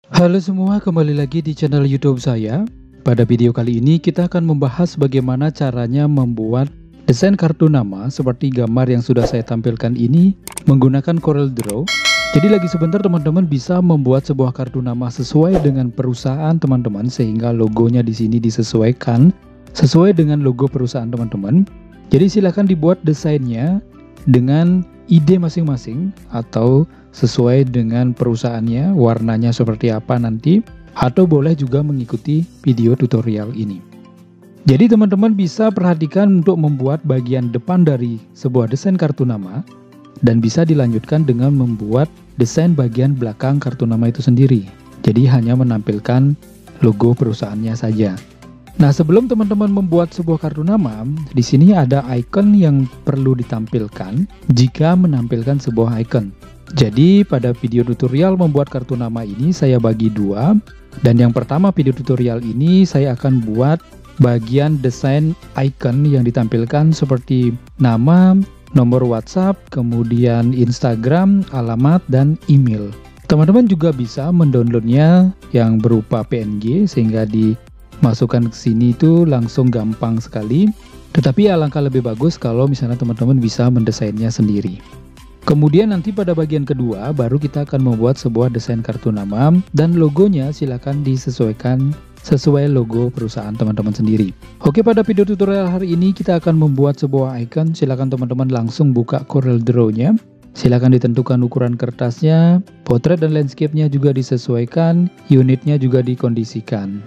Halo semua, kembali lagi di channel YouTube saya. Pada video kali ini kita akan membahas bagaimana caranya membuat desain kartu nama seperti gambar yang sudah saya tampilkan ini menggunakan CorelDRAW. Jadi lagi sebentar teman-teman bisa membuat sebuah kartu nama sesuai dengan perusahaan teman-teman sehingga logonya di sini disesuaikan sesuai dengan logo perusahaan teman-teman. Jadi silakan dibuat desainnya dengan ide masing-masing atau sesuai dengan perusahaannya, warnanya seperti apa nanti, atau boleh juga mengikuti video tutorial ini. Jadi teman-teman bisa perhatikan untuk membuat bagian depan dari sebuah desain kartu nama dan bisa dilanjutkan dengan membuat desain bagian belakang kartu nama itu sendiri. Jadi hanya menampilkan logo perusahaannya saja. Nah, sebelum teman-teman membuat sebuah kartu nama, di sini ada icon yang perlu ditampilkan jika menampilkan sebuah icon. Jadi pada video tutorial membuat kartu nama ini saya bagi dua, dan yang pertama video tutorial ini saya akan buat bagian desain icon yang ditampilkan seperti nama, nomor WhatsApp, kemudian Instagram, alamat, dan email. Teman-teman juga bisa mendownloadnya yang berupa PNG sehingga dimasukkan ke sini itu langsung gampang sekali. Tetapi alangkah lebih bagus kalau misalnya teman-teman bisa mendesainnya sendiri. Kemudian nanti pada bagian kedua baru kita akan membuat sebuah desain kartu nama dan logonya silakan disesuaikan sesuai logo perusahaan teman-teman sendiri. Oke, pada video tutorial hari ini kita akan membuat sebuah icon. Silakan teman-teman langsung buka CorelDRAW-nya. Silakan ditentukan ukuran kertasnya, potret dan landscape-nya juga disesuaikan, unitnya juga dikondisikan.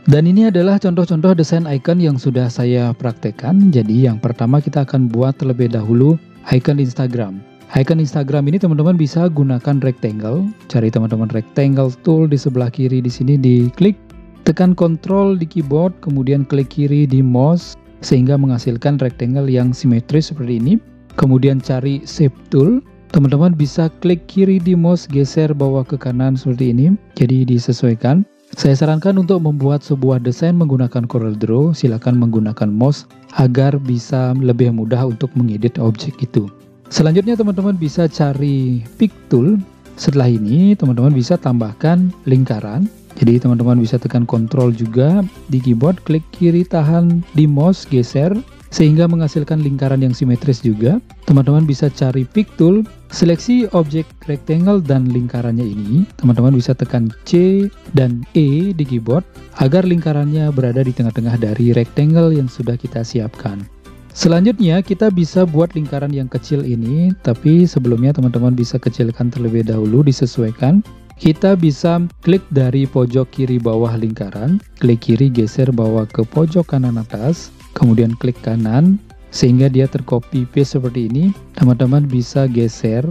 Dan ini adalah contoh-contoh desain icon yang sudah saya praktekkan. Jadi yang pertama kita akan buat terlebih dahulu icon Instagram. Icon Instagram ini teman-teman bisa gunakan rectangle. Cari teman-teman rectangle tool di sebelah kiri di sini, diklik, tekan Ctrl di keyboard, kemudian klik kiri di mouse sehingga menghasilkan rectangle yang simetris seperti ini. Kemudian cari shape tool. Teman-teman bisa klik kiri di mouse, geser bawah ke kanan seperti ini. Jadi disesuaikan. Saya sarankan untuk membuat sebuah desain menggunakan CorelDRAW, silakan menggunakan mouse agar bisa lebih mudah untuk mengedit objek itu. Selanjutnya teman-teman bisa cari pick tool. Setelah ini teman-teman bisa tambahkan lingkaran. Jadi teman-teman bisa tekan Ctrl juga di keyboard, klik kiri, tahan di mouse, geser sehingga menghasilkan lingkaran yang simetris juga. Teman-teman bisa cari pick tool, seleksi objek rectangle dan lingkarannya ini. Teman-teman bisa tekan C dan E di keyboard agar lingkarannya berada di tengah-tengah dari rectangle yang sudah kita siapkan. Selanjutnya kita bisa buat lingkaran yang kecil ini, tapi sebelumnya teman-teman bisa kecilkan terlebih dahulu, disesuaikan. Kita bisa klik dari pojok kiri bawah lingkaran, klik kiri geser bawah ke pojok kanan atas, kemudian klik kanan sehingga dia tercopy paste seperti ini. Teman-teman bisa geser,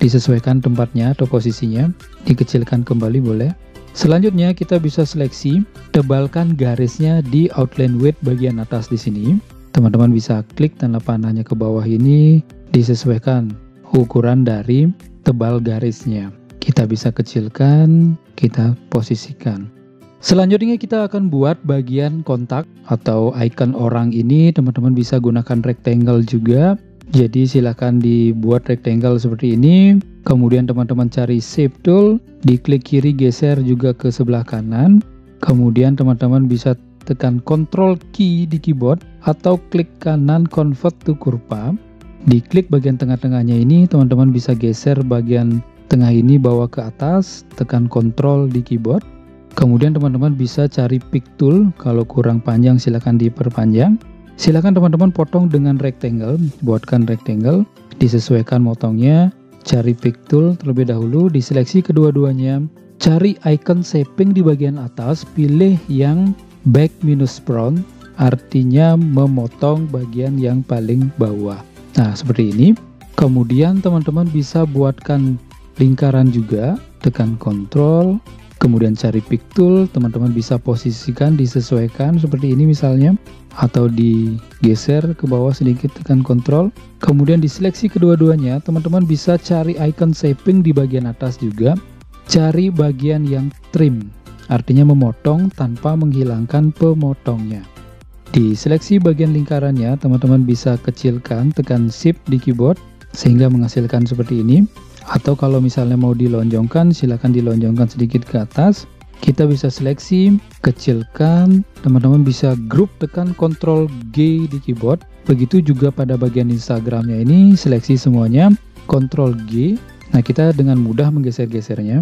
disesuaikan tempatnya atau posisinya, dikecilkan kembali boleh. Selanjutnya kita bisa seleksi, tebalkan garisnya di outline width bagian atas di sini. Teman-teman bisa klik tanda panahnya ke bawah ini, disesuaikan ukuran dari tebal garisnya. Kita bisa kecilkan, kita posisikan. Selanjutnya kita akan buat bagian kontak atau icon orang ini. Teman-teman bisa gunakan rectangle juga. Jadi silakan dibuat rectangle seperti ini. Kemudian teman-teman cari shape tool, diklik kiri geser juga ke sebelah kanan. Kemudian teman-teman bisa tekan Ctrl key di keyboard atau klik kanan convert to kurva. Diklik bagian tengah-tengahnya ini, teman-teman bisa geser bagian tengah ini bawa ke atas, tekan Ctrl di keyboard. Kemudian teman-teman bisa cari pick tool, kalau kurang panjang silakan diperpanjang. Silakan teman-teman potong dengan rectangle, buatkan rectangle, disesuaikan motongnya. Cari pick tool terlebih dahulu, diseleksi kedua-duanya. Cari icon shaping di bagian atas, pilih yang back minus front, artinya memotong bagian yang paling bawah. Nah, seperti ini. Kemudian teman-teman bisa buatkan lingkaran juga, tekan Ctrl, kemudian cari pick tool. Teman-teman bisa posisikan, disesuaikan seperti ini misalnya, atau digeser ke bawah sedikit, tekan Ctrl. Kemudian diseleksi kedua-duanya. Teman-teman bisa cari icon shaping di bagian atas juga, cari bagian yang trim, artinya memotong tanpa menghilangkan pemotongnya. Di seleksi bagian lingkarannya, teman-teman bisa kecilkan, tekan Shift di keyboard sehingga menghasilkan seperti ini. Atau kalau misalnya mau dilonjongkan, silakan dilonjongkan sedikit ke atas. Kita bisa seleksi, kecilkan, teman-teman bisa grup tekan Ctrl G di keyboard. Begitu juga pada bagian Instagramnya ini, seleksi semuanya, Ctrl G. Nah, kita dengan mudah menggeser-gesernya.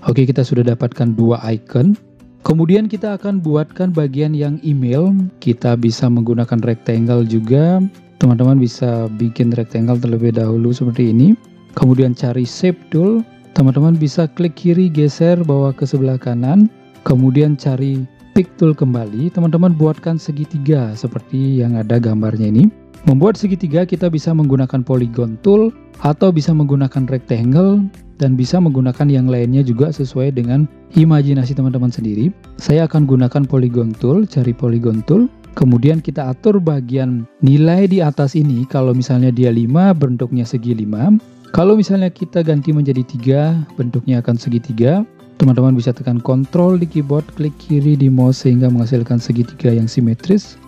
Oke, kita sudah dapatkan dua icon. Kemudian kita akan buatkan bagian yang email. Kita bisa menggunakan rectangle juga. Teman-teman bisa bikin rectangle terlebih dahulu seperti ini. Kemudian cari shape tool. Teman-teman bisa klik kiri, geser bawa ke sebelah kanan. Kemudian cari pick tool kembali. Teman-teman buatkan segitiga seperti yang ada gambarnya ini. Membuat segitiga kita bisa menggunakan polygon tool atau bisa menggunakan rectangle dan bisa menggunakan yang lainnya juga sesuai dengan imajinasi teman-teman sendiri. Saya akan gunakan polygon tool, cari polygon tool. Kemudian kita atur bagian nilai di atas ini. Kalau misalnya dia 5, bentuknya segi 5. Kalau misalnya kita ganti menjadi 3, bentuknya akan segitiga. Teman-teman bisa tekan Ctrl di keyboard, klik kiri di mouse sehingga menghasilkan segitiga yang simetris.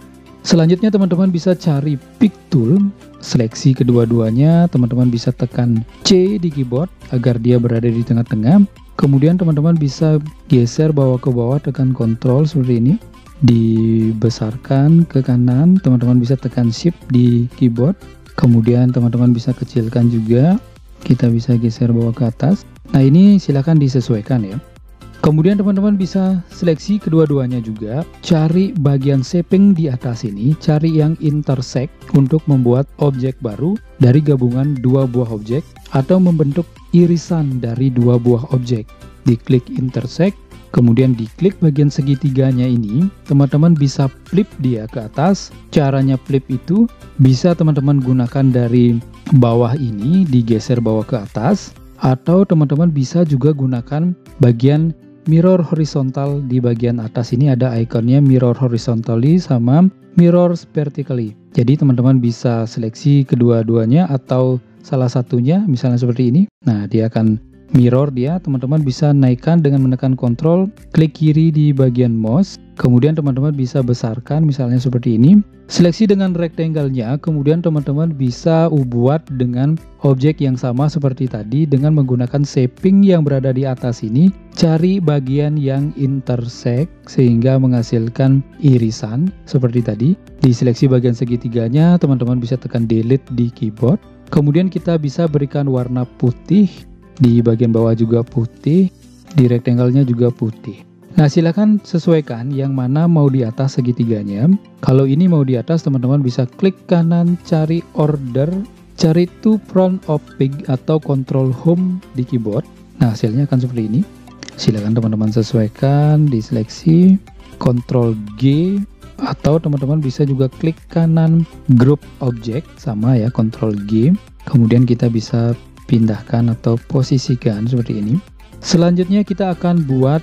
Selanjutnya teman-teman bisa cari pick tool, seleksi kedua-duanya. Teman-teman bisa tekan C di keyboard agar dia berada di tengah-tengah. Kemudian teman-teman bisa geser bawa ke bawah, tekan Ctrl seperti ini. Dibesarkan ke kanan, teman-teman bisa tekan Shift di keyboard. Kemudian teman-teman bisa kecilkan juga. Kita bisa geser bawa ke atas. Nah, ini silakan disesuaikan ya. Kemudian teman-teman bisa seleksi kedua-duanya juga. Cari bagian shaping di atas ini. Cari yang intersect untuk membuat objek baru dari gabungan dua buah objek. Atau membentuk irisan dari dua buah objek. Diklik intersect. Kemudian diklik bagian segitiganya ini. Teman-teman bisa flip dia ke atas. Caranya flip itu bisa teman-teman gunakan dari bawah ini, digeser bawah ke atas, atau teman-teman bisa juga gunakan bagian mirror horizontal. Di bagian atas ini ada ikonnya mirror horizontally sama mirror vertically. Jadi teman-teman bisa seleksi kedua-duanya atau salah satunya, misalnya seperti ini. Nah, dia akan mirror dia. Teman-teman bisa naikkan dengan menekan Ctrl, klik kiri di bagian mouse. Kemudian teman-teman bisa besarkan misalnya seperti ini. Seleksi dengan rectangle-nya, kemudian teman-teman bisa buat dengan objek yang sama seperti tadi dengan menggunakan shaping yang berada di atas ini. Cari bagian yang intersect sehingga menghasilkan irisan seperti tadi. Diseleksi bagian segitiganya, teman-teman bisa tekan delete di keyboard. Kemudian kita bisa berikan warna putih. Di bagian bawah juga putih, di rectangle-nya juga putih. Nah, silakan sesuaikan yang mana mau di atas segitiganya. Kalau ini mau di atas, teman-teman bisa klik kanan, cari order, cari to front of pig atau Ctrl Home di keyboard. Nah, hasilnya akan seperti ini. Silakan teman-teman sesuaikan, diseleksi, Ctrl G, atau teman-teman bisa juga klik kanan, group object, sama ya, Ctrl G. Kemudian kita bisa pindahkan atau posisikan seperti ini. Selanjutnya kita akan buat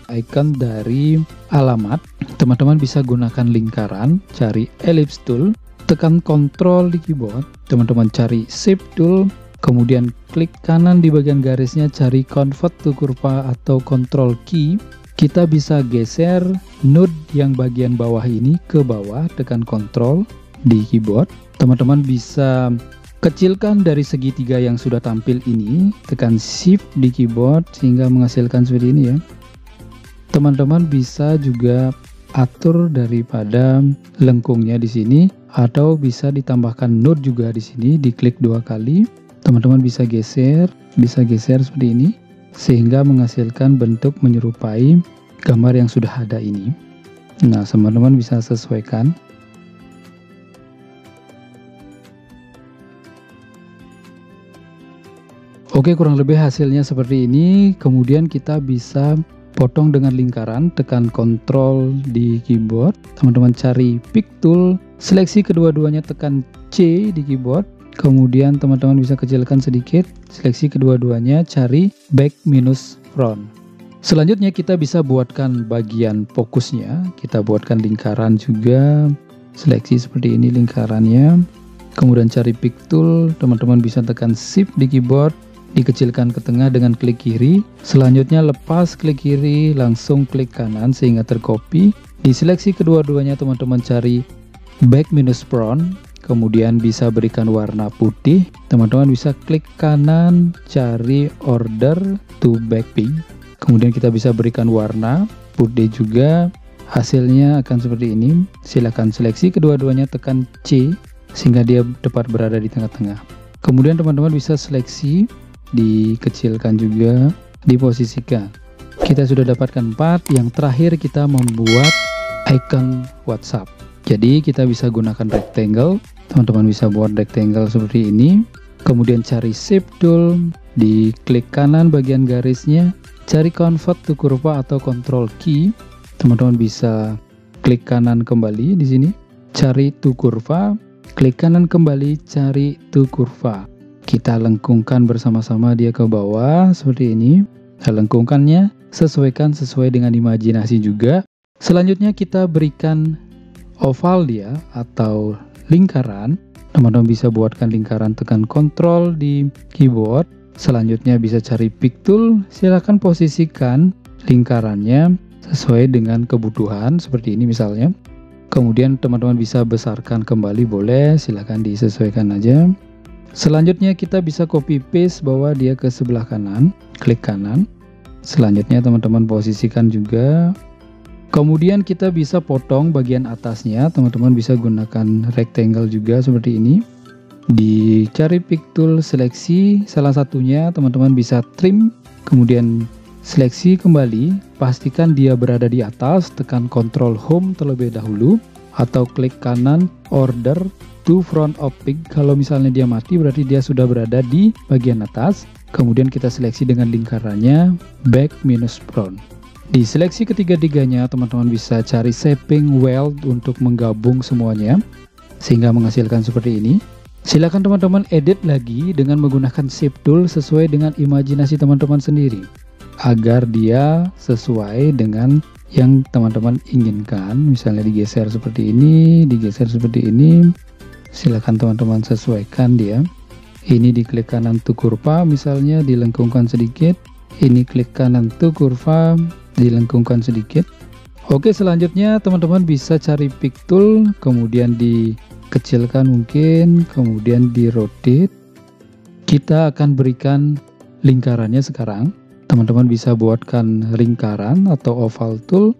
icon dari alamat. Teman-teman bisa gunakan lingkaran, cari ellipse tool, tekan Ctrl di keyboard. Teman-teman cari shape tool, kemudian klik kanan di bagian garisnya, cari convert to kurva atau Ctrl key. Kita bisa geser node yang bagian bawah ini ke bawah, tekan Ctrl di keyboard. Teman-teman bisa kecilkan dari segitiga yang sudah tampil ini, tekan Shift di keyboard sehingga menghasilkan seperti ini ya. Teman-teman bisa juga atur daripada lengkungnya di sini, atau bisa ditambahkan node juga di sini, diklik 2 kali. Teman-teman bisa geser seperti ini sehingga menghasilkan bentuk menyerupai gambar yang sudah ada ini. Nah, teman-teman bisa sesuaikan. Oke, kurang lebih hasilnya seperti ini. Kemudian kita bisa potong dengan lingkaran, tekan Ctrl di keyboard. Teman-teman cari pick tool, seleksi kedua-duanya, tekan C di keyboard. Kemudian teman-teman bisa kecilkan sedikit, seleksi kedua-duanya, cari back minus front. Selanjutnya kita bisa buatkan bagian fokusnya. Kita buatkan lingkaran juga, seleksi seperti ini lingkarannya. Kemudian cari pick tool, teman-teman bisa tekan Shift di keyboard. Dikecilkan ke tengah dengan klik kiri. Selanjutnya lepas klik kiri, langsung klik kanan sehingga tercopy. Diseleksi kedua-duanya, teman-teman cari back minus front. kemudian bisa berikan warna putih. Teman-teman bisa klik kanan, cari order to backping. Kemudian kita bisa berikan warna putih juga. Hasilnya akan seperti ini. Silakan seleksi kedua-duanya, tekan C sehingga dia tepat berada di tengah-tengah. Kemudian teman-teman bisa seleksi, dikecilkan juga, diposisikan. Kita sudah dapatkan 4. Yang terakhir kita membuat icon WhatsApp. Jadi kita bisa gunakan rectangle. Teman-teman bisa buat rectangle seperti ini. Kemudian cari shape tool, diklik kanan bagian garisnya, cari convert to kurva atau control key. Teman-teman bisa klik kanan kembali di sini, cari to kurva, klik kanan kembali, cari to kurva. Kita lengkungkan bersama-sama dia ke bawah seperti ini. Nah, lengkungkannya sesuaikan sesuai dengan imajinasi juga. Selanjutnya kita berikan oval dia atau lingkaran. Teman-teman bisa buatkan lingkaran, tekan Ctrl di keyboard. Selanjutnya bisa cari pick tool, silahkan posisikan lingkarannya sesuai dengan kebutuhan seperti ini misalnya. Kemudian teman-teman bisa besarkan kembali, boleh, silahkan disesuaikan aja. Selanjutnya kita bisa copy paste, bawa dia ke sebelah kanan, klik kanan. Selanjutnya teman-teman posisikan juga. Kemudian kita bisa potong bagian atasnya, teman-teman bisa gunakan rectangle juga seperti ini. Dicari pick tool, seleksi salah satunya, teman-teman bisa trim, kemudian seleksi kembali, pastikan dia berada di atas, tekan Ctrl Home terlebih dahulu, atau klik kanan order to front of pick. Kalau misalnya dia mati berarti dia sudah berada di bagian atas. Kemudian kita seleksi dengan lingkarannya back minus front. Di seleksi ketiga-tiganya teman-teman bisa cari shaping weld untuk menggabung semuanya sehingga menghasilkan seperti ini. Silakan teman-teman edit lagi dengan menggunakan shape tool sesuai dengan imajinasi teman-teman sendiri agar dia sesuai dengan yang teman-teman inginkan. Misalnya digeser seperti ini, digeser seperti ini. Silakan teman-teman sesuaikan dia. Ini diklik kanan to kurva, misalnya dilengkungkan sedikit. Ini klik kanan to kurva, dilengkungkan sedikit. Oke, selanjutnya teman-teman bisa cari pick tool, kemudian dikecilkan mungkin, kemudian di rotate. Kita akan berikan lingkarannya sekarang. Teman-teman bisa buatkan lingkaran atau oval tool,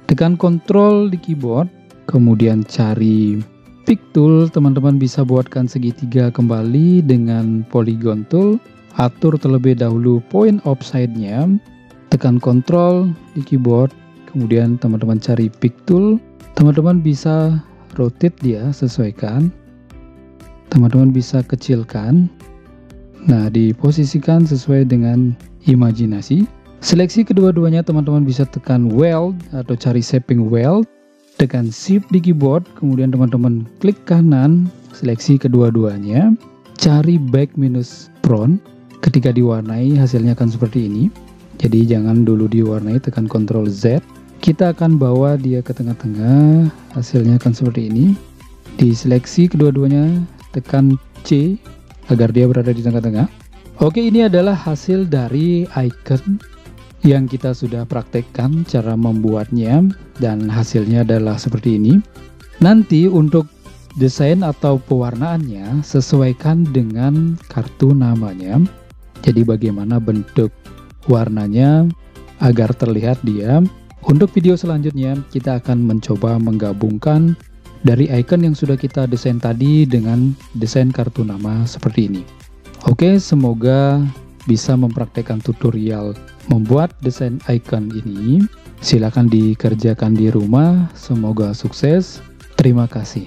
tekan Ctrl di keyboard, kemudian cari pick tool. Teman-teman bisa buatkan segitiga kembali dengan polygon tool, atur terlebih dahulu point offside-nya, tekan Ctrl di keyboard, kemudian teman-teman cari pick tool. Teman-teman bisa rotate dia, sesuaikan. Teman-teman bisa kecilkan. Nah, diposisikan sesuai dengan imajinasi. Seleksi kedua-duanya, teman-teman bisa tekan weld atau cari shaping weld, tekan shift di keyboard, kemudian teman-teman klik kanan, seleksi kedua-duanya, cari back minus front. Ketika diwarnai hasilnya akan seperti ini. Jadi jangan dulu diwarnai, tekan Ctrl Z. Kita akan bawa dia ke tengah-tengah, hasilnya akan seperti ini. Diseleksi kedua-duanya, tekan C agar dia berada di tengah-tengah. Oke, ini adalah hasil dari icon yang kita sudah praktekkan cara membuatnya, dan hasilnya adalah seperti ini. Nanti untuk desain atau pewarnaannya sesuaikan dengan kartu namanya. Jadi bagaimana bentuk warnanya agar terlihat dia. Untuk video selanjutnya kita akan mencoba menggabungkan dari icon yang sudah kita desain tadi dengan desain kartu nama seperti ini. Oke, semoga bisa mempraktekkan tutorial membuat desain icon ini. Silakan dikerjakan di rumah, semoga sukses. Terima kasih.